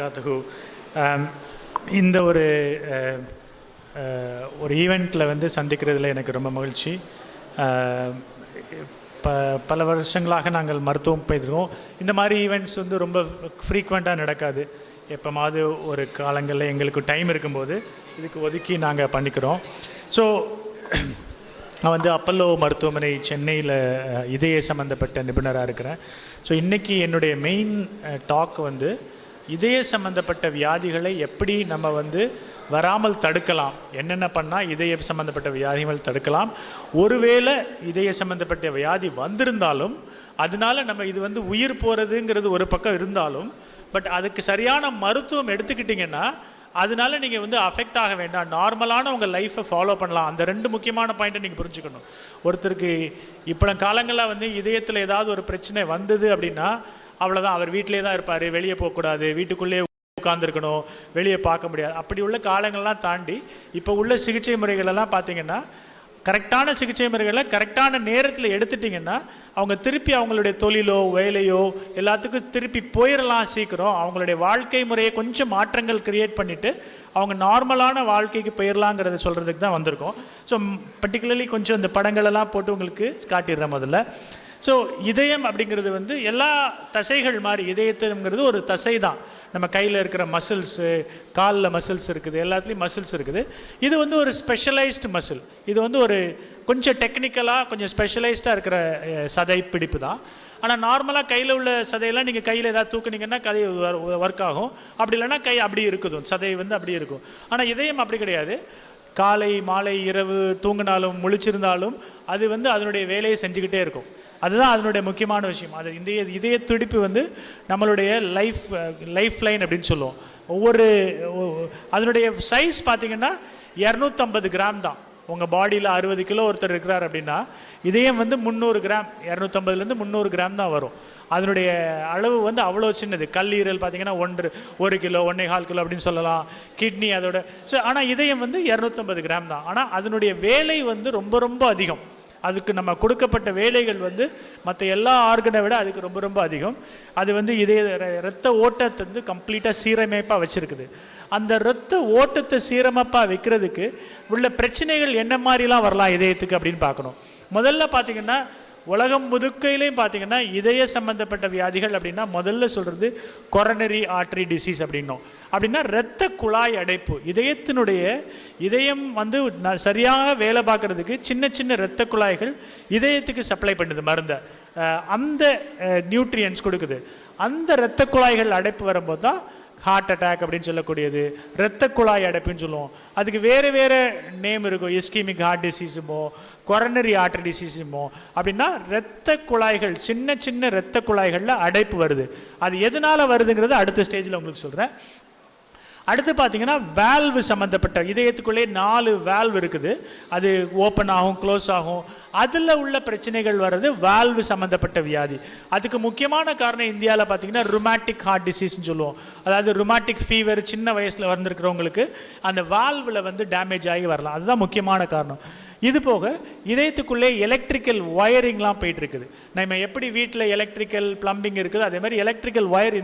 காத்துகு இந்த ஒரு ஈவெண்ட்டில் வந்து சந்திக்கிறதுல எனக்கு ரொம்ப மகிழ்ச்சி. பல வருஷங்களாக நாங்கள் மருத்துவம் போயிருக்கோம். இந்த மாதிரி ஈவெண்ட்ஸ் வந்து ரொம்ப ஃப்ரீக்வெண்ட்டாக நடக்காது. எப்போமாவது ஒரு காலங்களில் எங்களுக்கு டைம் இருக்கும்போது இதுக்கு ஒதுக்கி நாங்கள் பண்ணிக்கிறோம். ஸோ நான் வந்து அப்பல்லோ மருத்துவமனை சென்னையில் இதய சம்மந்தப்பட்ட நிபுணராக இருக்கிறேன். ஸோ இன்றைக்கி என்னுடைய மெயின் டாக் வந்து இதய சம்மந்தப்பட்ட வியாதிகளை எப்படி நம்ம வந்து வராமல் தடுக்கலாம், என்னென்ன பண்ணால் இதய சம்மந்தப்பட்ட வியாதிகள் தடுக்கலாம், ஒருவேளை இதய சம்மந்தப்பட்ட வியாதி வந்திருந்தாலும் அதனால நம்ம இது வந்து உயிர் போகிறதுங்கிறது ஒரு பக்கம் இருந்தாலும் பட் அதுக்கு சரியான மருத்துவம் எடுத்துக்கிட்டிங்கன்னா அதனால நீங்கள் வந்து அஃபெக்ட் ஆக வேண்டாம், நார்மலான உங்கள் லைஃப்பை ஃபாலோ பண்ணலாம். அந்த ரெண்டு முக்கியமான பாயிண்ட்டை நீங்கள் புரிஞ்சுக்கணும். ஒருத்தருக்கு இப்போ காலங்களில் வந்து இதயத்தில் ஏதாவது ஒரு பிரச்சனை வந்தது அப்படின்னா அவ்வளோதான், அவர் வீட்டிலே தான் இருப்பார், வெளியே போகக்கூடாது, வீட்டுக்குள்ளேயே உட்காந்துருக்கணும், வெளியே பார்க்க முடியாது. அப்படி உள்ள காலங்கள்லாம் தாண்டி இப்போ உள்ள சிகிச்சை முறைகளெல்லாம் பார்த்திங்கன்னா கரெக்டான சிகிச்சை முறைகளை கரெக்டான நேரத்தில் எடுத்துட்டிங்கன்னா அவங்க திருப்பி அவங்களுடைய தொழிலோ வேலையோ எல்லாத்துக்கும் திருப்பி போயிடலாம் சீக்கிரம். அவங்களுடைய வாழ்க்கை முறையை கொஞ்சம் மாற்றங்கள் க்ரியேட் பண்ணிவிட்டு அவங்க நார்மலான வாழ்க்கைக்கு போயிடலாங்கிறத சொல்கிறதுக்கு தான் வந்திருக்கோம். ஸோ பர்டிகுலர்லி கொஞ்சம் இந்த படங்களெல்லாம் போட்டு உங்களுக்கு காட்டிடுறேன் முதல்ல. ஸோ இதயம் அப்படிங்கிறது வந்து எல்லா தசைகள் மாதிரி இதயத்துங்கிறது ஒரு தசை தான். நம்ம கையில் இருக்கிற மசில்ஸு, காலில் மசில்ஸ் இருக்குது, எல்லாத்துலேயும் மசில்ஸ் இருக்குது. இது வந்து ஒரு ஸ்பெஷலைஸ்டு மசில். இது வந்து ஒரு கொஞ்சம் டெக்னிக்கலாக கொஞ்சம் ஸ்பெஷலைஸ்டாக இருக்கிற சதை பிடிப்பு தான். ஆனால் நார்மலாக கையில் உள்ள சதையெல்லாம் நீங்கள் கையில் ஏதாவது தூக்குனீங்கன்னா கதை ஒர்க் ஆகும், அப்படி இல்லைன்னா கை அப்படி இருக்குது, சதை வந்து அப்படி இருக்கும். ஆனால் இதயம் அப்படி கிடையாது. காலை மாலை இரவு தூங்கினாலும் முழிச்சிருந்தாலும் அது வந்து அதனுடைய வேலையை செஞ்சுக்கிட்டே இருக்கும். அதுதான் அதனுடைய முக்கியமான விஷயம். அது இதய துடிப்பு வந்து நம்மளுடைய லைஃப் லைன் அப்படின்னு சொல்லுவோம். அதனுடைய சைஸ் பார்த்திங்கன்னா 250 கிராம் தான். உங்கள் பாடியில் 60 கிலோ ஒருத்தர் இருக்கிறார் அப்படின்னா இதயம் வந்து 300 கிராம், 250லேருந்து 300 கிராம் தான் வரும். அதனுடைய அளவு வந்து அவ்வளோ சின்னது. கல்லீரல் பார்த்திங்கன்னா 1 கிலோ 1.25 கிலோ அப்படின்னு சொல்லலாம். கிட்னி அதோட. ஸோ ஆனால் இதயம் வந்து 250 கிராம் தான். ஆனால் அதனுடைய வேலை வந்து ரொம்ப ரொம்ப அதிகம். அதுக்கு நம்ம கொடுக்கப்பட்ட வேலைகள் வந்து மற்ற எல்லா ஆர்கனை விட அதுக்கு ரொம்ப ரொம்ப அதிகம். அது வந்து இரத்த ஓட்டத்தை வந்து கம்ப்ளீட்டாக சீரமைப்பாக வச்சுருக்குது. அந்த இரத்த ஓட்டத்தை சீரமைப்பாக வைக்கிறதுக்கு உள்ள பிரச்சனைகள் என்ன மாதிரிலாம் வரலாம் இதயத்துக்கு அப்படின்னு பார்க்கணும். முதல்ல பார்த்திங்கன்னா உலகம் முதுக்கையிலையும் பார்த்திங்கன்னா இதய சம்மந்தப்பட்ட வியாதிகள் அப்படின்னா முதல்ல சொல்கிறது கொரோனரி ஆர்டரி டிசீஸ் அப்படின்னோம். அப்படின்னா இரத்த குழாய் அடைப்பு. இதயம் வந்து சரியாக வேலை பார்க்குறதுக்கு சின்ன சின்ன இரத்த குழாய்கள் இதயத்துக்கு சப்ளை பண்ணுது மருந்தை, அந்த நியூட்ரியன்ஸ் கொடுக்குது. அந்த இரத்த குழாய்கள் அடைப்பு வரும்போது தான் ஹார்ட் அட்டாக் அப்படின்னு சொல்லக்கூடியது இரத்த குழாய் அடைப்புன்னு சொல்லுவோம். அதுக்கு வேறு வேறு நேம் இருக்கும். இஸ்கீமிக் ஹார்ட் டிசீஸுமோ கொரோனரி ஆர்டரி டிசீஸுமோ. அப்படின்னா இரத்த குழாய்கள் சின்ன சின்ன இரத்த குழாய்களில் அடைப்பு வருது. அது எதனால் வருதுங்கிறது அடுத்த ஸ்டேஜில் உங்களுக்கு சொல்கிறேன். அடுத்து பார்த்திங்கன்னா வேல்வு சம்மந்தப்பட்ட இதயத்துக்குள்ளே 4 வேல்வு இருக்குது. அது ஓப்பன் ஆகும், க்ளோஸ் ஆகும். அதில் உள்ள பிரச்சனைகள் வர்றது வேல்வு சம்மந்தப்பட்ட வியாதி. அதுக்கு முக்கியமான காரணம் இந்தியாவில் பார்த்திங்கன்னா ருமேட்டிக் ஹார்ட் டிசீஸ்ன்னு சொல்லுவோம். அதாவது ருமேட்டிக் ஃபீவர் சின்ன வயசில் வந்திருக்கிறவங்களுக்கு அந்த வால்வில் வந்து டேமேஜ் ஆகி வரலாம். அதுதான் முக்கியமான காரணம். இது போக இதயத்துக்குள்ளே எலக்ட்ரிக்கல் ஒயரிங்லாம் போயிட்டுருக்குது. நம்ம எப்படி வீட்டில் எலக்ட்ரிக்கல் ப்ளம்பிங் இருக்குது அதே மாதிரி எலக்ட்ரிக்கல் ஒயர்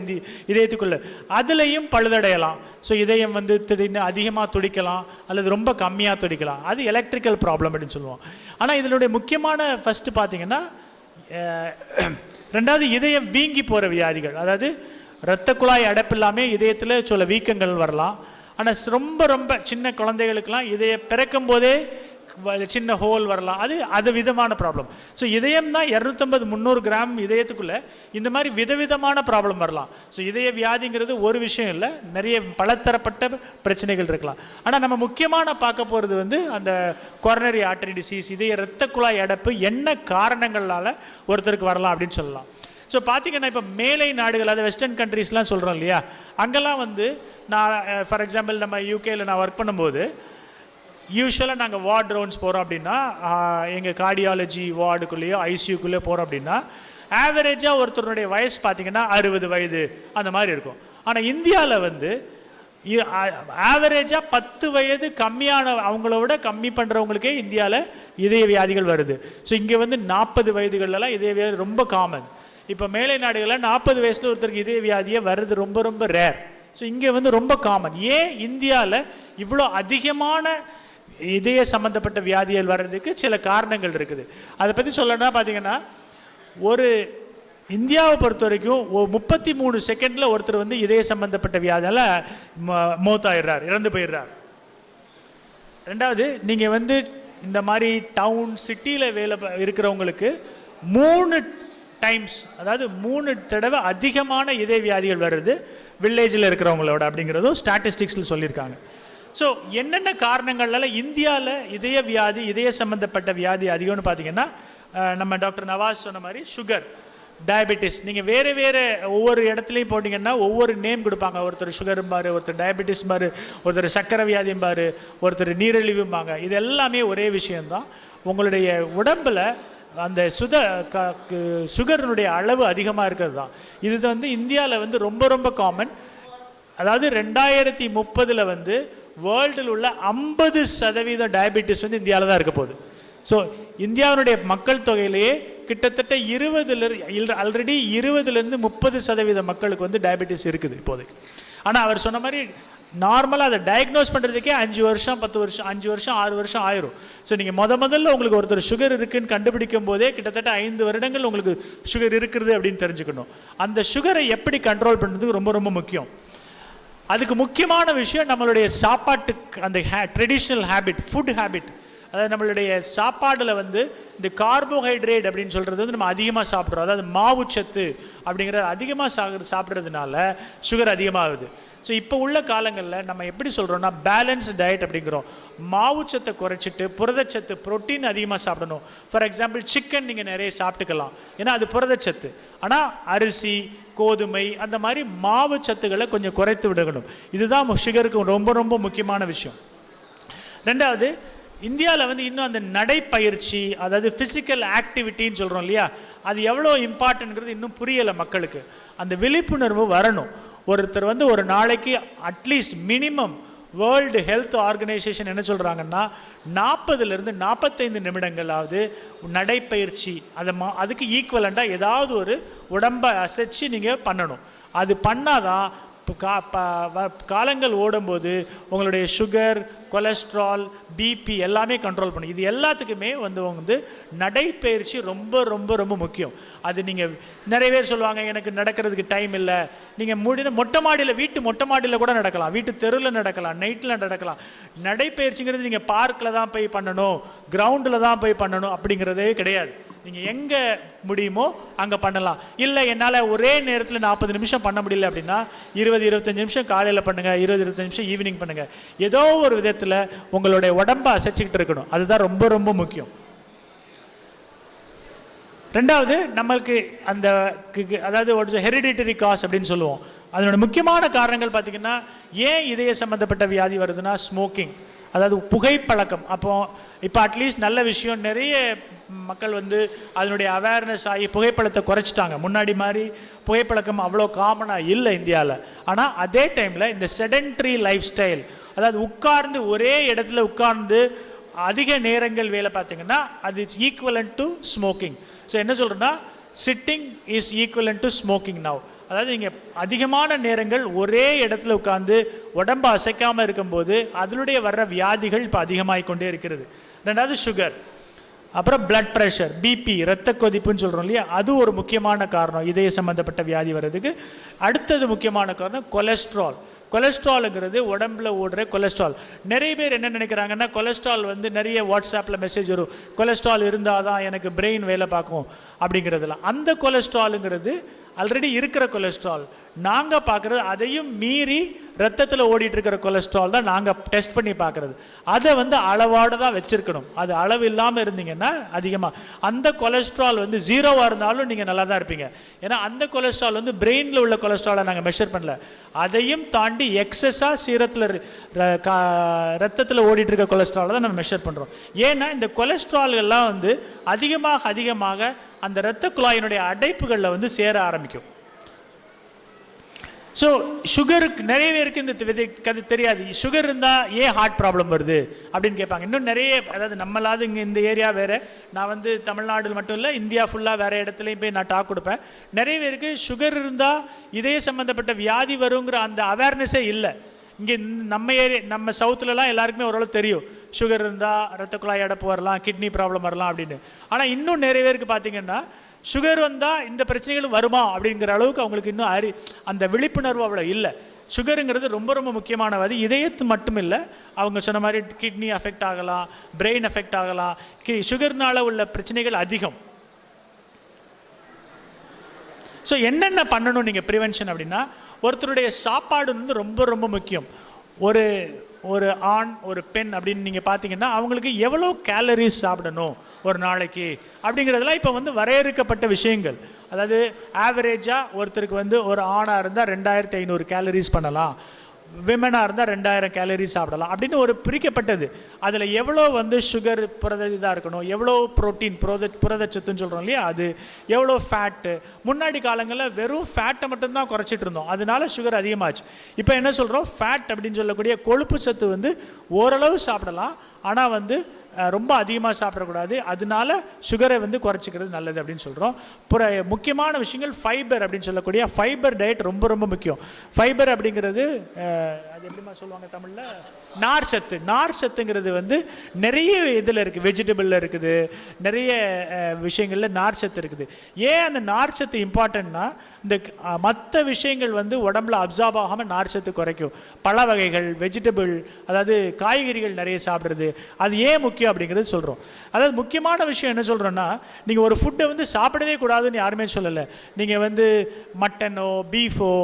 இதயத்துக்குள்ளே அதுலேயும் பழுதடையலாம். ஸோ இதயம் வந்து திடீர்னு அதிகமாக துடிக்கலாம் அல்லது ரொம்ப கம்மியாக துடிக்கலாம். அது எலக்ட்ரிக்கல் ப்ராப்ளம் அப்படின்னு சொல்லுவோம். ஆனால் இதனுடைய முக்கியமான ஃபஸ்ட்டு பார்த்திங்கன்னா ரெண்டாவது இதயம் வீங்கி போகிற வியாதிகள். அதாவது இரத்த குழாய் அடைப்பு இல்லாமல் இதயத்தில் சில வீக்கங்கள் வரலாம். ஆனால் ரொம்ப ரொம்ப சின்ன குழந்தைகளுக்கெல்லாம் பிறக்கும் போதே சின்ன ஹோல் வரலாம். அது விதமான ப்ராப்ளம். ஸோ இதயம் தான் 250-300 கிராம் இதயத்துக்குள்ளே இந்த மாதிரி விதவிதமான ப்ராப்ளம் வரலாம். ஸோ இதய வியாதிங்கிறது ஒரு விஷயம் இல்லை, நிறைய பலதரப்பட்ட பிரச்சனைகள் இருக்கலாம். ஆனால் நம்ம முக்கியமான பார்க்க போகிறது வந்து அந்த கொரோனரி ஆர்டரி டிசீஸ், இதய இரத்த குழாய் அடைப்பு என்ன காரணங்களால் ஒருத்தருக்கு வரலாம் அப்படின்னு சொல்லலாம். ஸோ பார்த்திங்கன்னா இப்போ மேலை நாடுகள், அதாவது வெஸ்டர்ன் கண்ட்ரீஸ்லாம் சொல்கிறோம் இல்லையா, அங்கெல்லாம் வந்து நான் ஃபார் எக்ஸாம்பிள் நம்ம யூகேயில் நான் ஒர்க் பண்ணும்போது யூஸ்வலாக நாங்கள் வார்டு ரவுண்ட்ஸ் போகிறோம் அப்படின்னா எங்கள் கார்டியாலஜி வார்டுக்குள்ளேயோ ஐசியூக்குள்ளேயோ போகிறோம் அப்படின்னா ஆவரேஜாக ஒருத்தருடைய வயசு பார்த்திங்கன்னா 60 வயது அந்த மாதிரி இருக்கும். ஆனால் இந்தியாவில் வந்து ஆவரேஜாக 10 வயது கம்மியான அவங்களோட கம்மி பண்ணுறவங்களுக்கே இந்தியாவில் இதய வியாதிகள் வருது. ஸோ இங்கே வந்து 40 வயதுகளெல்லாம் இதய வியாதி ரொம்ப காமன். இப்போ மேலை நாடுகளில் 40 வயசில் ஒருத்தருக்கு இதய வியாதியே வர்றது ரொம்ப ரொம்ப ரேர். ஸோ இங்கே வந்து ரொம்ப காமன். ஏன் இந்தியாவில் இவ்வளோ அதிகமான இதய சம்மந்தப்பட்ட வியாதிகள் வர்றதுக்கு சில காரணங்கள் இருக்குது. அதை பற்றி சொல்லணும்னா பார்த்தீங்கன்னா, ஒரு இந்தியாவை பொறுத்த வரைக்கும் 33 செகண்டில் ஒருத்தர் வந்து இதய சம்பந்தப்பட்ட வியாதியால் மௌத்தாயிடுறார், இறந்து போயிடுறார். ரெண்டாவது, நீங்கள் வந்து இந்த மாதிரி டவுன் சிட்டியில் வேலை இருக்கிறவங்களுக்கு 3 டைம்ஸ், அதாவது 3 தடவை அதிகமான இதய வியாதிகள் வருது வில்லேஜில் இருக்கிறவங்களோட, அப்படிங்கிறதும் ஸ்டாட்டிஸ்டிக்ஸில் சொல்லியிருக்காங்க. ஸோ என்னென்ன காரணங்களால் இந்தியாவில் இதய சம்மந்தப்பட்ட வியாதி அதிகம்னு பார்த்தீங்கன்னா, நம்ம டாக்டர் நவாஸ் சொன்ன மாதிரி சுகர், டயபெட்டிஸ். நீங்கள் வேறு ஒவ்வொரு இடத்துலையும் போட்டிங்கன்னா ஒவ்வொரு நேம் கொடுப்பாங்க. ஒருத்தர் சுகரும்பார், ஒருத்தர் டயபெட்டிஸ்பார், ஒருத்தர் சக்கரை வியாதிம்பார், ஒருத்தர் நீரிழிவும்பாங்க. இது எல்லாமே ஒரே விஷயந்தான். உங்களுடைய உடம்பில் அந்த சுகருடைய அளவு அதிகமாக இருக்கிறது தான். இது வந்து இந்தியாவில் வந்து ரொம்ப ரொம்ப காமன். அதாவது 2030 வந்து வேர்ல்டில் உள்ள 50% டயபெட்டிஸ் வந்து இந்தியாவில் தான் இருக்க போகுது. ஸோ இந்தியாவுடைய மக்கள் தொகையிலேயே கிட்டத்தட்ட 20-30% மக்களுக்கு வந்து டயபெட்டிஸ் இருக்குது இப்போதைக்கு. ஆனால் அவர் சொன்ன மாதிரி நார்மலாக அதை டயக்னோஸ் பண்ணுறதுக்கே 5 வருஷம் 10 வருஷம் 5 வருஷம் 6 வருஷம் ஆயிரும். ஸோ நீங்கள் முதல்ல உங்களுக்கு ஒருத்தர் சுகர் இருக்குன்னு கண்டுபிடிக்கும் போதே கிட்டத்தட்ட 5 வருடங்கள் உங்களுக்கு சுகர் இருக்குது அப்படின்னு தெரிஞ்சுக்கணும். அந்த சுகரை எப்படி கண்ட்ரோல் பண்ணுறதுக்கு ரொம்ப ரொம்ப முக்கியம். அதுக்கு முக்கியமான விஷயம் நம்மளுடைய சாப்பாட்டுக்கு, அந்த ட்ரெடிஷ்னல் ஹேபிட், ஃபுட் ஹேபிட். அதாவது நம்மளுடைய சாப்பாடில் வந்து இந்த கார்போஹைட்ரேட் அப்படின்னு சொல்கிறது வந்து நம்ம அதிகமாக சாப்பிட்றோம். அதாவது மாவுச்சத்து அப்படிங்கிறது அதிகமாக சாப்பிட்றதுனால சுகர் அதிகமாகுது. ஸோ இப்போ உள்ள காலங்களில் நம்ம எப்படி சொல்கிறோம்னா பேலன்ஸ் டயட் அப்படிங்கிறோம். மாவுச்சத்தை குறைச்சிட்டு புரதச்சத்து, புரோட்டீன் அதிகமாக சாப்பிடணும். ஃபார் எக்ஸாம்பிள் சிக்கன் நீங்கள் நிறைய சாப்பிட்டுக்கலாம், ஏன்னா அது புரதச்சத்து. ஆனால் அரிசி, கோதுமை, அந்த மாதிரி மாவு சத்துக்களை கொஞ்சம் குறைத்து விடணும். இதுதான் சுகருக்கு ரொம்ப ரொம்ப முக்கியமான விஷயம். ரெண்டாவது, இந்தியாவில் வந்து இன்னும் அந்த நடைப்பயிற்சி, அதாவது ஃபிசிக்கல் ஆக்டிவிட்டின்னு சொல்கிறோம் இல்லையா, அது எவ்வளோ இம்பார்ட்டன்ட்ங்கிறது இன்னும் புரியலை மக்களுக்கு. அந்த விழிப்புணர்வு வரணும். ஒருத்தர் வந்து ஒரு நாளைக்கு at least minimum world health organisation என்ன சொல்கிறாங்கன்னா 40-45 நிமிடங்களாவது நடைப்பயிற்சி, அதுக்கு ஈக்குவலண்டாக ஏதாவது ஒரு உடம்பை அசைச்சு நீங்கள் பண்ணணும். அது பண்ணாதான் காலங்கள் ஓடும்போது உங்களுடைய சுகர், கொலஸ்ட்ரால், பிபி எல்லாமே கண்ட்ரோல் பண்ணும். இது எல்லாத்துக்குமே வந்து நடைப்பயிற்சி ரொம்ப ரொம்ப ரொம்ப முக்கியம். அது நீங்கள் நிறைய பேர் சொல்லுவாங்க எனக்கு நடக்கிறதுக்கு டைம் இல்லை. நீங்கள் மொட்டை மாடியில், வீட்டு மொட்டை மாடியில் கூட நடக்கலாம், வீட்டு தெருவில் நடக்கலாம், நைட்டில் நடக்கலாம். நடைப்பயிற்சிங்கிறது நீங்கள் பார்க்கில் தான் போய் பண்ணணும், கிரவுண்டில் தான் போய் பண்ணணும் அப்படிங்கிறதே கிடையாது. நீங்கள் எங்கே முடியுமோ அங்கே பண்ணலாம். இல்லை என்னால் ஒரே நேரத்தில் 40 நிமிஷம் பண்ண முடியல அப்படின்னா 20-25 நிமிஷம் காலையில் பண்ணுங்கள், 20-25 நிமிஷம் ஈவினிங் பண்ணுங்கள். ஏதோ ஒரு விதத்தில் உங்களுடைய உடம்பை அசைச்சிக்கிட்டு இருக்கணும். அதுதான் ரொம்ப ரொம்ப முக்கியம். ரெண்டாவது, நம்மளுக்கு அந்த அதாவது ஹெரிடிட்டரி காஸ் அப்படின்னு சொல்லுவோம். அதனோட முக்கியமான காரணங்கள் பார்த்திங்கன்னா, ஏன் இதய சம்மந்தப்பட்ட வியாதி வருதுன்னா ஸ்மோக்கிங், அதாவது புகைப்பழக்கம். இப்போ அட்லீஸ்ட் நல்ல விஷயம், நிறைய மக்கள் வந்து அதனுடைய அவேர்னஸ் ஆகி புகைப்பழத்தை குறைச்சிட்டாங்க. முன்னாடி மாதிரி புகைப்பழக்கம் அவ்வளோ காமனாக இல்லை இந்தியாவில். ஆனால் அதே டைமில் இந்த செடென்ட்ரி லைஃப் ஸ்டைல், அதாவது உட்கார்ந்து ஒரே இடத்துல உட்கார்ந்து அதிக நேரங்கள் வேலை பார்த்திங்கன்னா அது it's equivalent to smoking. So என்ன சொல்கிறேன்னா, sitting is equivalent to smoking now. அதாவது நீங்கள் அதிகமான நேரங்கள் ஒரே இடத்துல உட்காந்து உடம்பை அசைக்காமல் இருக்கும்போது அதனுடைய வர்ற வியாதிகள் இப்போ அதிகமாகிக்கொண்டே இருக்கிறது. ரெண்டாவது சுகர், அப்புறம் பிளட் ப்ரெஷர், பிபி, இரத்த கொதிப்புன்னு சொல்கிறோம் இல்லையா, அது ஒரு முக்கியமான காரணம் இதய சம்மந்தப்பட்ட வியாதி வர்றதுக்கு. அடுத்தது முக்கியமான காரணம் கொலஸ்ட்ரால். கொலஸ்ட்ராலுங்கிறது உடம்புல ஓடுற கொலஸ்ட்ரால். நிறைய பேர் என்ன நினைக்கிறாங்கன்னா, கொலஸ்ட்ரால் வந்து நிறைய வாட்ஸ்அப்பில் மெசேஜ் வரும், கொலஸ்ட்ரால் இருந்தால் தான் எனக்கு பிரெயின் வேலை பார்க்கும் அப்படிங்கிறதுலாம். அந்த கொலஸ்ட்ராலுங்கிறது ஆல்ரெடி இருக்கிற கொலஸ்ட்ரால். நாங்கள் பார்க்குறது அதையும் மீறி ரத்தத்தில் ஓடிட்டு இருக்கிற கொலஸ்ட்ரால் தான் நாங்கள் டெஸ்ட் பண்ணி பார்க்குறது. அதை வந்து அளவோடு தான் வச்சுருக்கணும். அது அளவு இல்லாமல் இருந்தீங்கன்னா அதிகமாக, அந்த கொலஸ்ட்ரால் வந்து 0வாக இருந்தாலும் நீங்கள் நல்லா தான் இருப்பீங்க. ஏன்னா அந்த கொலஸ்ட்ரால் வந்து பிரெயினில் உள்ள கொலஸ்ட்ராலை நாங்கள் மெஷர் பண்ணல. அதையும் தாண்டி எக்ஸஸாக சீரத்தில் ரத்தத்தில் ஓடிட்டு இருக்க கொலஸ்ட்ராலை தான் நம்ம மெஷர் பண்ணுறோம். ஏன்னா இந்த கொலஸ்ட்ரால்கள்லாம் வந்து அதிகமாக அந்த இரத்த குழாயினுடைய அடைப்புகளில் வந்து சேர ஆரம்பிக்கும். ஸோ சுகருக்கு நிறைய பேருக்கு இந்த கதை தெரியாது. சுகர் இருந்தால் ஏன் ஹார்ட் ப்ராப்ளம் வருது அப்படின்னு கேட்பாங்க. இன்னும் நிறைய, அதாவது நம்மளாவது இங்கே இந்த ஏரியா வேறு, நான் வந்து தமிழ்நாடு மட்டும் இல்லை இந்தியா ஃபுல்லாக வேறு இடத்துலையும் போய் நான் டாக் கொடுப்பேன். நிறைய பேருக்கு சுகர் இருந்தால் இதய சம்மந்தப்பட்ட வியாதி வருங்கிற அந்த அவேர்னஸே இல்லை. இங்கே நம்ம நம்ம சவுத்துலலாம் எல்லாருக்குமே ஓரளவு தெரியும் சுகர் இருந்தால் ரத்த குழாய் அடைப்பு வரலாம், கிட்னி ப்ராப்ளம் வரலாம் அப்படின்னு. ஆனால் இன்னும் நிறைய பேருக்கு பார்த்தீங்கன்னா சுகர் வந்தால் இந்த பிரச்சனைகள் வருமா அப்படிங்கிற அளவுக்கு அவங்களுக்கு இன்னும் அந்த விழிப்புணர்வு அவ்வளோ இல்லை. சுகருங்கிறது ரொம்ப ரொம்ப முக்கியமானது. இதயத்து மட்டும் இல்லை, அவங்க சொன்ன மாதிரி கிட்னி அஃபெக்ட் ஆகலாம், பிரெயின் அஃபெக்ட் ஆகலாம். சுகர்னால உள்ள பிரச்சனைகள் அதிகம். ஸோ என்னென்ன பண்ணணும் நீங்கள் ப்ரிவென்ஷன் அப்படின்னா, ஒருத்தருடைய சாப்பாடு வந்து ரொம்ப ரொம்ப முக்கியம். ஒரு ஆண் ஒரு பெண் அப்படின்னு நீங்கள் பார்த்தீங்கன்னா அவங்களுக்கு எவ்வளோ கேலரிஸ் சாப்பிடணும் ஒரு நாளைக்கு அப்படிங்கிறதுலாம் இப்போ வந்து வரையறுக்கப்பட்ட விஷயங்கள். அதாவது ஆவரேஜாக ஒருத்தருக்கு வந்து ஒரு ஆணாக இருந்தால் 2500 கேலரிஸ் பண்ணலாம், விமனாக இருந்தால் 2000 கேலரிஸ் சாப்பிடலாம் அப்படின்னு ஒரு பிரிக்கப்பட்டது. அதில் எவ்வளோ வந்து சுகர் இதாக இருக்கணும், எவ்வளோ ப்ரோட்டீன் புரதச்சத்துன்னு சொல்கிறோம் இல்லையா, அது எவ்வளோ ஃபேட்டு. முன்னாடி காலங்களில் வெறும் ஃபேட்டை மட்டும்தான் குறைச்சிட்டு இருந்தோம், அதனால சுகர் அதிகமாச்சு. இப்போ என்ன சொல்கிறோம், ஃபேட் அப்படின்னு சொல்லக்கூடிய கொழுப்பு சத்து வந்து ஓரளவு சாப்பிடலாம், ஆனால் வந்து ரொம்ப அதிகமாக சாப்பிடக்கூடாது. அதனால சுகரை வந்து குறைச்சிக்கிறது நல்லது அப்படின்னு சொல்கிறோம். முக்கியமான விஷயங்கள் ஃபைபர் அப்படின்னு சொல்லக்கூடிய ஃபைபர் டயட் ரொம்ப ரொம்ப முக்கியம். ஃபைபர் அப்படிங்கிறது அது எப்படிமா சொல்லுவாங்க தமிழில், நார் சத்து. நார் சத்துங்கிறது வந்து நிறைய இதில் இருக்குது, வெஜிடபிளில் இருக்குது, நிறைய விஷயங்களில் நார் சத்து இருக்குது. ஏன் அந்த நார் சத்து இம்பார்ட்டன்ட்னா, இந்த மற்ற விஷயங்கள் வந்து உடம்புல அப்சார்ப் ஆகாமல் நார் சத்து குறைக்கும். பழ வகைகள், வெஜிடபிள், அதாவது காய்கறிகள் நிறைய சாப்பிட்றது, அது ஏன் முக்கியம் அப்படிங்கிறது சொல்கிறோம். அதாவது முக்கியமான விஷயம் என்ன சொல்கிறோன்னா, நீங்கள் ஒரு ஃபுட்டை வந்து சாப்பிடவே கூடாதுன்னு யாருமே சொல்லலை. நீங்கள் வந்து மட்டனோ பீஃபோ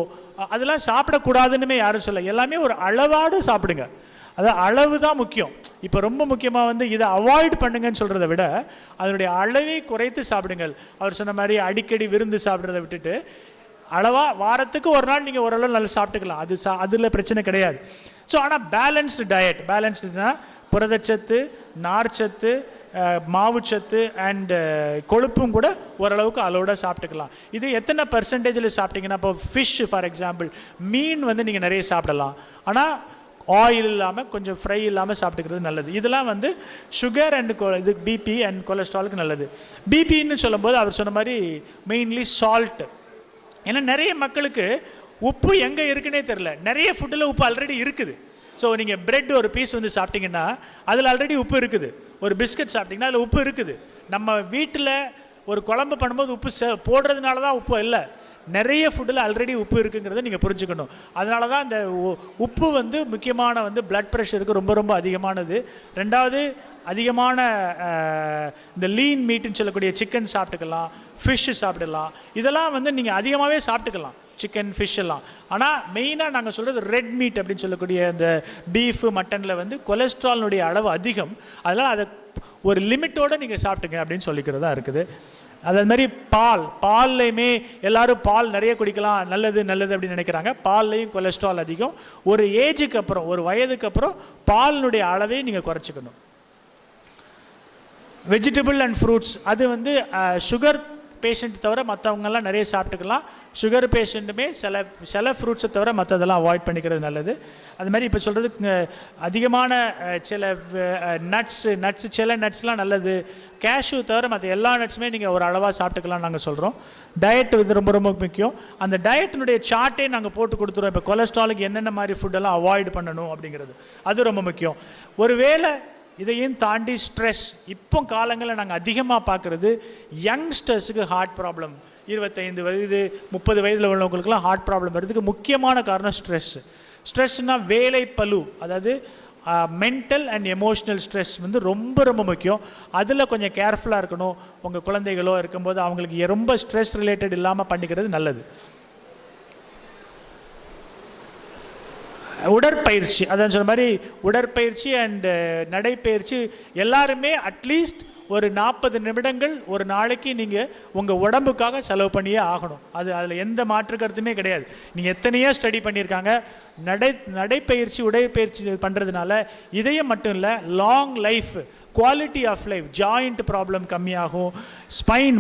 அதெல்லாம் சாப்பிடக்கூடாதுன்னுமே யாரும் சொல்ல, எல்லாமே ஒரு அளவாடு சாப்பிடுங்க. அதாவது அளவு தான் முக்கியம். இப்போ ரொம்ப முக்கியமாக வந்து இதை அவாய்ட் பண்ணுங்கன்னு சொல்கிறத விட அதனுடைய அளவை குறைத்து சாப்பிடுங்கள். அவர் சொன்ன மாதிரி அடிக்கடி விருந்து சாப்பிட்றத விட்டுட்டு அளவாக வாரத்துக்கு ஒரு நாள் நீங்கள் ஓரளவு நல்லா சாப்பிட்டுக்கலாம், அதில் பிரச்சனை கிடையாது. ஸோ ஆனால் பேலன்ஸ்டு டயட், பேலன்ஸ்டுனா புரதச்சத்து, நார்ச்சத்து, மாவுச்சத்து அண்ட் கொழுப்பும் கூட ஓரளவுக்கு அளவோட சாப்பிட்டுக்கலாம். இது எத்தனை பர்சன்டேஜில் சாப்பிட்டீங்கன்னா, இப்போ ஃபிஷ் ஃபார் எக்ஸாம்பிள், மீன் வந்து நீங்கள் நிறைய சாப்பிடலாம், ஆனால் ஆயில் இல்லாமல் கொஞ்சம் ஃப்ரை இல்லாமல் சாப்பிட்டுக்கிறது நல்லது. இதெல்லாம் வந்து சுகர் அண்ட் இது பிபி அண்ட் கொலஸ்ட்ராலுக்கு நல்லது. பிபின்னு சொல்லும்போது அவர் சொன்ன மாதிரி மெயின்லி சால்ட். ஏன்னா நிறைய மக்களுக்கு உப்பு எங்கே இருக்குன்னே தெரில. நிறைய ஃபுட்டில் உப்பு ஆல்ரெடி இருக்குது. ஸோ நீங்கள் பிரெட் ஒரு பீஸ் வந்து சாப்பிட்டீங்கன்னா அதில் ஆல்ரெடி உப்பு இருக்குது. ஒரு பிஸ்கட் சாப்பிட்டிங்கன்னா அதில் உப்பு இருக்குது. நம்ம வீட்டில் ஒரு குழம்பு பண்ணும்போது உப்பு போடுறதுனால தான் உப்பு இல்லை, நிறைய ஃபுட்டில் ஆல்ரெடி உப்பு இருக்குங்கிறத நீங்கள் புரிஞ்சுக்கணும். அதனால தான் இந்த உப்பு வந்து முக்கியமான வந்து பிளட் ப்ரெஷருக்கு ரொம்ப ரொம்ப அதிகமானது. ரெண்டாவது, அதிகமான இந்த லீன் மீட்டுன்னு சொல்லக்கூடிய சிக்கன் சாப்பிட்டுக்கலாம், ஃபிஷ்ஷு சாப்பிடலாம். இதெல்லாம் வந்து நீங்கள் அதிகமாகவே சாப்பிட்டுக்கலாம், சிக்கன் ஃபிஷ் எல்லாம். ஆனால் மெயினாக நாங்கள் சொல்கிறது ரெட் மீட் அப்படின்னு சொல்லக்கூடிய இந்த பீஃபு மட்டனில் வந்து கொலஸ்ட்ராலினுடைய அளவு அதிகம். அதனால் அதை ஒரு லிமிட்டோடு நீங்கள் சாப்பிட்டுங்க அப்படின்னு சொல்லிக்கிறதா இருக்குது. அதே மாதிரி பால்லையுமே எல்லாரும் பால் நிறைய குடிக்கலாம், நல்லது நல்லது அப்படின்னு நினைக்கிறாங்க. பால்லையும் கொலஸ்ட்ரால் அதிகம். ஒரு ஏஜுக்கு அப்புறம், ஒரு வயதுக்கு அப்புறம் பாலினுடைய அளவை நீங்கள் குறைச்சிக்கணும். வெஜிடபிள் அண்ட் ஃப்ரூட்ஸ், அது வந்து சுகர் பேஷண்ட் தவிர மற்றவங்கெல்லாம் நிறைய சாப்பிட்டுக்கலாம். சுகர் பேஷண்ட்டுமே சில ஃப்ரூட்ஸை தவிர மற்றதெல்லாம் அவாய்ட் பண்ணிக்கிறது நல்லது. அது மாதிரி இப்போ சொல்கிறது அதிகமான சில நட்ஸு சில நட்ஸ்லாம் நல்லது. கேஷ்யூ தவிர மற்ற எல்லா நட்ஸுமே நீங்கள் ஒரு அளவாக சாப்பிட்டுக்கலாம் நாங்கள் சொல்கிறோம். டயட் வந்து ரொம்ப ரொம்ப முக்கியம். அந்த டயட்டினுடைய சார்ட்டே நாங்கள் போட்டு கொடுத்துருவோம். இப்போ கொலஸ்ட்ராலுக்கு என்னென்ன மாதிரி ஃபுட்டெல்லாம் அவாய்ட் பண்ணணும் அப்படிங்கிறது அது ரொம்ப முக்கியம். ஒருவேளை இதையும் தாண்டி ஸ்ட்ரெஸ், இப்போ காலங்களில் நாங்கள் அதிகமாக பார்க்குறது யங்ஸ்டர்ஸுக்கு ஹார்ட் ப்ராப்ளம், 25 வயது 30 வயதில் உள்ளவங்களுக்குலாம் ஹார்ட் ப்ராப்ளம் வருதுக்கு முக்கியமான காரணம் ஸ்ட்ரெஸ்னால் வேலை பளு, அதாவது மென்டல் அண்ட் எமோஷ்னல் ஸ்ட்ரெஸ் வந்து ரொம்ப ரொம்ப முக்கியம். அதில் கொஞ்சம் கேர்ஃபுல்லாக இருக்கணும். உங்கள் குழந்தைகளோ இருக்கும்போது அவங்களுக்கு ரொம்ப ஸ்ட்ரெஸ் ரிலேட்டட் இல்லாமல் பண்ணிக்கிறது நல்லது. உடற்பயிற்சி, அதான் சொன்ன மாதிரி உடற்பயிற்சி அண்டு நடைப்பயிற்சி எல்லாருமே அட்லீஸ்ட் ஒரு 40 நிமிடங்கள் ஒரு நாளைக்கு நீங்கள் உங்கள் உடம்புக்காக செலவு பண்ணியே ஆகணும். அதில் எந்த மாற்று கருத்துமே கிடையாது. நீங்கள் எத்தனையோ ஸ்டடி பண்ணியிருக்காங்க. நடைப்பயிற்சி உடற்பயிற்சி பண்ணுறதுனால இதயம் மட்டும் இல்லை, long life, quality of life, joint problem கம்மியாகும், ஸ்பைன்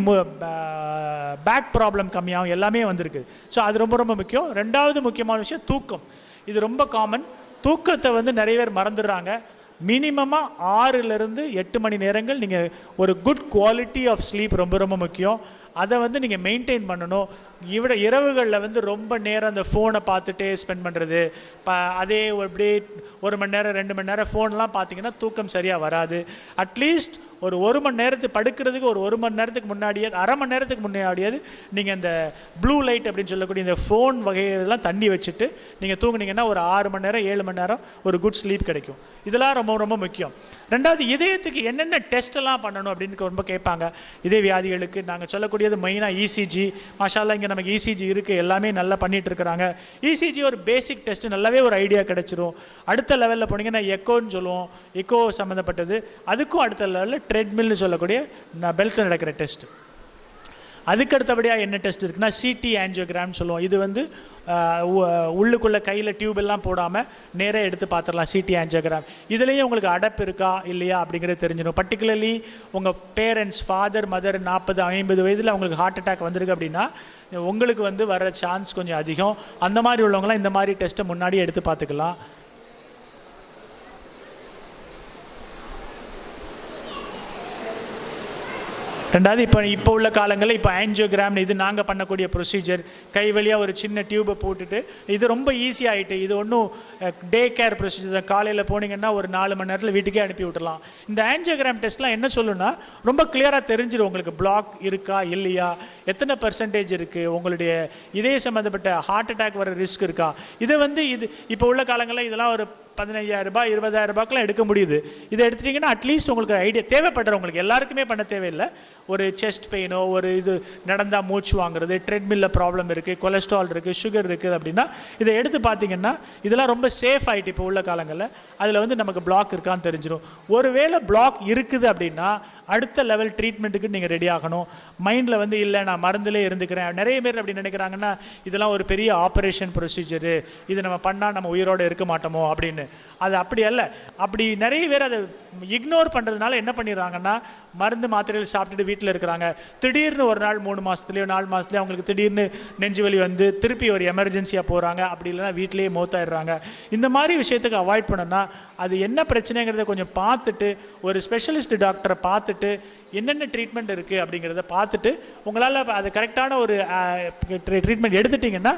பேக் ப்ராப்ளம் கம்மியாகும், எல்லாமே வந்திருக்கு. ஸோ அது ரொம்ப ரொம்ப முக்கியம். ரெண்டாவது முக்கியமான விஷயம் தூக்கம். இது ரொம்ப காமன். தூக்கத்தை வந்து நிறைய பேர் மறந்துடுறாங்க. மினிமமாக 6லேருந்து 8 மணி நேரங்கள் நீங்கள் ஒரு குட் குவாலிட்டி ஆஃப் ஸ்லீப் ரொம்ப ரொம்ப முக்கியம். அதை வந்து நீங்கள் மெயின்டைன் பண்ணணும். இரவுகளில் வந்து ரொம்ப நேரம் அந்த ஃபோனை பார்த்துட்டே ஸ்பெண்ட் பண்ணுறது, அதே அப்படியே 1 மணி நேரம் 2 மணி நேரம் ஃபோன்லாம் பார்த்தீங்கன்னா தூக்கம் சரியாக வராது. அட்லீஸ்ட் ஒரு 1 மணி நேரத்துக்கு படுக்கிறதுக்கு ஒரு 1 மணி நேரத்துக்கு முன்னாடியே, அரை மணி நேரத்துக்கு முன்னாடியாவது நீங்கள் இந்த ப்ளூ லைட் அப்படின்னு சொல்லக்கூடிய இந்த ஃபோன் வகையெல்லாம் தண்ணி வச்சுட்டு நீங்கள் தூங்குனீங்கன்னா ஒரு 6 மணி நேரம் 7 மணி நேரம் ஒரு குட் ஸ்லீப் கிடைக்கும். இதெல்லாம் ரொம்ப ரொம்ப முக்கியம். ரெண்டாவது, இதயத்துக்கு என்னென்ன டெஸ்ட்டெல்லாம் பண்ணணும் அப்படின்னு ரொம்ப கேட்பாங்க. இதய வியாதிகளுக்கு நாங்கள் சொல்லக்கூடியது மெயினாக இசிஜி. மாஷால்லா இங்கே நமக்கு இசிஜி இருக்குது, எல்லாமே நல்லா பண்ணிகிட்டு இருக்கிறாங்க. இசிஜி ஒரு பேசிக் டெஸ்ட்டு, நல்லாவே ஒரு ஐடியா கிடச்சிரும். அடுத்த லெவலில் போனீங்கன்னா எக்கோன்னு சொல்லுவோம், எக்கோ சம்மந்தப்பட்டது. அதுக்கும் அடுத்த லெவலில் ட்ரெட்மில்னு சொல்லக்கூடிய பெல்ட்டில் நடக்கிற டெஸ்ட்டு. அதுக்கு அடுத்தபடியாக என்ன டெஸ்ட் இருக்குன்னா சிடி ஆஞ்சியோகிராம்னு சொல்லுவோம். இது வந்து உள்ளுக்குள்ளே கையில் டியூப் எல்லாம் போடாமல் நேராக எடுத்து பார்த்துடலாம் சிடி ஆஞ்சியோகிராம். இதுலேயும் உங்களுக்கு அடப்பு இருக்கா இல்லையா அப்படிங்கிறது தெரிஞ்சிடும். பர்டிகுலர்லி உங்கள் பேரண்ட்ஸ், ஃபாதர் மதர் 40-50 வயதில் அவங்களுக்கு ஹார்ட் அட்டாக் வந்திருக்கு அப்படின்னா உங்களுக்கு வந்து வர சான்ஸ் கொஞ்சம் அதிகம். அந்த மாதிரி உள்ளவங்களாம் இந்த மாதிரி டெஸ்ட்டை முன்னாடியே எடுத்து பார்த்துக்கலாம். ரெண்டாவது, இப்போ உள்ள காலங்களில் இப்போ ஆஞ்சியோகிராம்னு இது நாங்கள் பண்ணக்கூடிய ப்ரொசீஜர். கை வழியாக ஒரு சின்ன டியூப்பை போட்டுட்டு இது ரொம்ப ஈஸியாகிட்டு. இது ஒன்றும் டே கேர் ப்ரொசீஜர் தான். காலையில் போனீங்கன்னா ஒரு 4 மணி நேரத்தில் வீட்டுக்கே அனுப்பி விட்டுலாம். இந்த ஆஞ்சியோகிராம் டெஸ்ட்லாம் என்ன சொல்லுன்னா ரொம்ப கிளியராக தெரிஞ்சிடும் உங்களுக்கு பிளாக் இருக்கா இல்லையா, எத்தனை % இருக்குது, உங்களுடைய இதய சம்மந்தப்பட்ட ஹார்ட் அட்டாக் வர ரிஸ்க் இருக்கா. இதை வந்து இது இப்போ உள்ள காலங்களில் இதெல்லாம் ஒரு 15,000 20,000 ரூபாய்க்குலாம் எடுக்க முடியுது. இதை எடுத்துட்டிங்கன்னா அட்லீஸ்ட் உங்களுக்கு ஐடியா தேவைப்படுறவங்களுக்கு, எல்லாருக்குமே பண்ண தேவையில்லை. ஒரு செஸ்ட் பெயினோ, ஒரு இது நடந்தால் மூச்சு வாங்குறது, ட்ரெட்மில்ல ப்ராப்ளம் இருக்குது, கொலஸ்ட்ரால் இருக்குது, சுகர் இருக்குது அப்படின்னா இதை எடுத்து பார்த்தீங்கன்னா இதெல்லாம் ரொம்ப சேஃப் ஆகிட்டு இப்போ உள்ள காலங்களில். அதில் வந்து நமக்கு பிளாக் இருக்கான்னு தெரிஞ்சிடும். ஒருவேளை பிளாக் இருக்குது அப்படின்னா அடுத்த லெவல் ட்ரீட்மெண்ட்டுக்கு நீங்கள் ரெடி ஆகணும். மைண்டில் வந்து இல்லை நான் மருந்துலே இருந்துக்கிறேன். நிறைய பேர் அப்படி நினைக்கிறாங்கன்னா இதெல்லாம் ஒரு பெரிய ஆப்ரேஷன் ப்ரொசீஜரு, இது நம்ம பண்ணால் நம்ம உயிரோடு இருக்க மாட்டோமோ அப்படின்னு. அது அப்படி அல்ல. அப்படி நிறைய பேர் அதை இக்னோர் பண்ணுறதுனால என்ன பண்ணிடுறாங்கன்னா மருந்து மாத்திரைகள் சாப்பிட்டுட்டு வீட்டில் இருக்கிறாங்க. திடீர்னு ஒரு நாள் 3 மாதத்துலேயோ 4 மாதத்துலேயோ அவங்களுக்கு திடீர்னு நெஞ்சு வலி வந்து திருப்பி ஒரு எமர்ஜென்சியாக போகிறாங்க. அப்படி இல்லைனா வீட்டிலேயே மௌத்தாயிடுறாங்க. இந்த மாதிரி விஷயத்துக்கு அவாய்ட் பண்ணணும்னா அது என்ன பிரச்சனைங்கிறத கொஞ்சம் பார்த்துட்டு ஒரு ஸ்பெஷலிஸ்ட் டாக்டரை பார்த்துட்டு என்னென்ன ட்ரீட்மெண்ட் இருக்குது அப்படிங்கிறத பார்த்துட்டு உங்களால் அது கரெக்டான ஒரு ட்ரீட்மெண்ட் எடுத்துட்டிங்கன்னா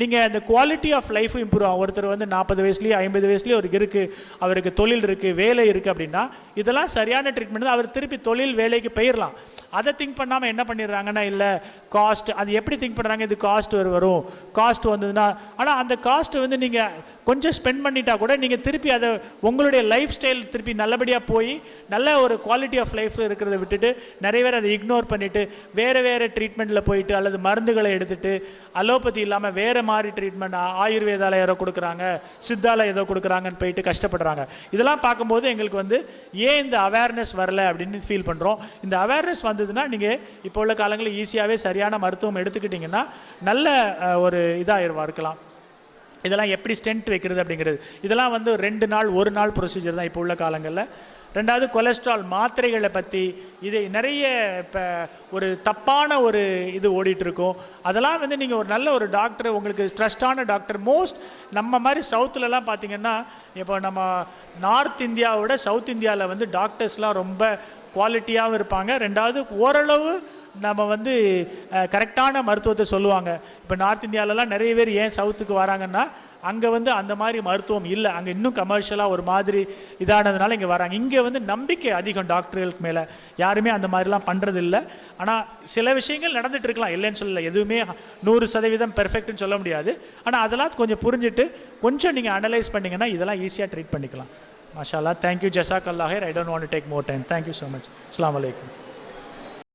நீங்கள் அந்த குவாலிட்டி ஆஃப் லைஃபும் இம்ப்ரூவ் ஆகும். ஒருத்தர் வந்து 40 வயசுலேயே 50 வயசுலேயே அவருக்கு இருக்குது, அவருக்கு தொழில் இருக்குது, வேலை இருக்குது அப்படின்னா இதெல்லாம் சரியான ட்ரீட்மெண்ட் தான். அவர் திருப்பி தொழில் வேலைக்கு போயிடலாம். அதை திங்க் பண்ணாமல் என்ன பண்ணிடுறாங்கன்னா இல்லை காஸ்ட், அது எப்படி திங்க் பண்ணுறாங்க, இது காஸ்ட் வரும், காஸ்ட் வந்ததுன்னா. ஆனால் அந்த காஸ்ட்டு வந்து நீங்கள் கொஞ்சம் ஸ்பெண்ட் பண்ணிட்டா கூட நீங்கள் திருப்பி அதை உங்களுடைய லைஃப் ஸ்டைல் திருப்பி நல்லபடியாக போய் நல்ல ஒரு குவாலிட்டி ஆஃப் லைஃப் இருக்கிறத விட்டுட்டு நிறைய பேர் அதை இக்னோர் பண்ணிவிட்டு வேறு ட்ரீட்மெண்ட்டில் போயிட்டு அல்லது மருந்துகளை எடுத்துகிட்டு அலோபதி இல்லாமல் வேறு மாதிரி ட்ரீட்மெண்ட் ஆயுர்வேதாவில் ஏதோ கொடுக்குறாங்க, சித்தாவில் ஏதோ கொடுக்குறாங்கன்னு போயிட்டு கஷ்டப்படுறாங்க. இதெல்லாம் பார்க்கும்போது எங்களுக்கு வந்து ஏன் இந்த அவேர்னஸ் வரல அப்படின்னு ஃபீல் பண்ணுறோம். இந்த அவேர்னஸ் வந்ததுன்னா நீங்கள் இப்போ உள்ள காலங்களில் ஈஸியாகவே சரியான மருத்துவம் எடுத்துக்கிட்டிங்கன்னா நல்ல ஒரு இதாக இருக்கலாம். இதெல்லாம் எப்படி ஸ்டென்ட் வைக்கிறது அப்படிங்கிறது இதெல்லாம் வந்து 2 நாள் 1 நாள் ப்ரொசீஜர் தான் இப்போ உள்ள காலங்களில். ரெண்டாவது, கொலஸ்ட்ரால் மாத்திரைகளை பற்றி இது நிறைய இப்போ ஒரு தப்பான ஒரு இது ஓடிட்டுருக்கோம். அதெல்லாம் வந்து நீங்கள் ஒரு நல்ல ஒரு டாக்டர், உங்களுக்கு ட்ரஸ்டான டாக்டர், மோஸ்ட் நம்ம மாதிரி சவுத்துலலாம் பார்த்திங்கன்னா இப்போ நம்ம நார்த் இந்தியாவோட சவுத் இந்தியாவில் வந்து டாக்டர்ஸ்லாம் ரொம்ப குவாலிட்டியாகவும் இருப்பாங்க. ரெண்டாவது, ஓரளவு நம்ம வந்து கரெக்டான மருத்துவத்தை சொல்லுவாங்க. இப்போ நார்த் இந்தியாவிலலாம் நிறைய பேர் ஏன் சவுத்துக்கு வராங்கன்னா அங்கே வந்து அந்த மாதிரி மருத்துவம் இல்லை, அங்கே இன்னும் கமர்ஷியலாக ஒரு மாதிரி இதானதுனால இங்கே வராங்க. இங்கே வந்து நம்பிக்கை அதிகம் டாக்டர்களுக்கு மேலே, யாருமே அந்த மாதிரிலாம் பண்ணுறது இல்லை. ஆனால் சில விஷயங்கள் நடந்துகிட்டு இருக்கலாம், இல்லைன்னு சொல்லலை, எதுவுமே 100% பெர்ஃபெக்ட்னு சொல்ல முடியாது. ஆனால் அதெல்லாம் கொஞ்சம் புரிஞ்சுட்டு கொஞ்சம் நீங்கள் அனலைஸ் பண்ணிங்கன்னா இதெல்லாம் ஈஸியாக ட்ரீட் பண்ணிக்கலாம். மாஷா அல்லாஹ். தேங்க்யூ. ஜஸாக் அல்லாஹ் ஹைர். I don't want to take more time. Thank you so much. அஸ்ஸலாமு அலைக்கும்.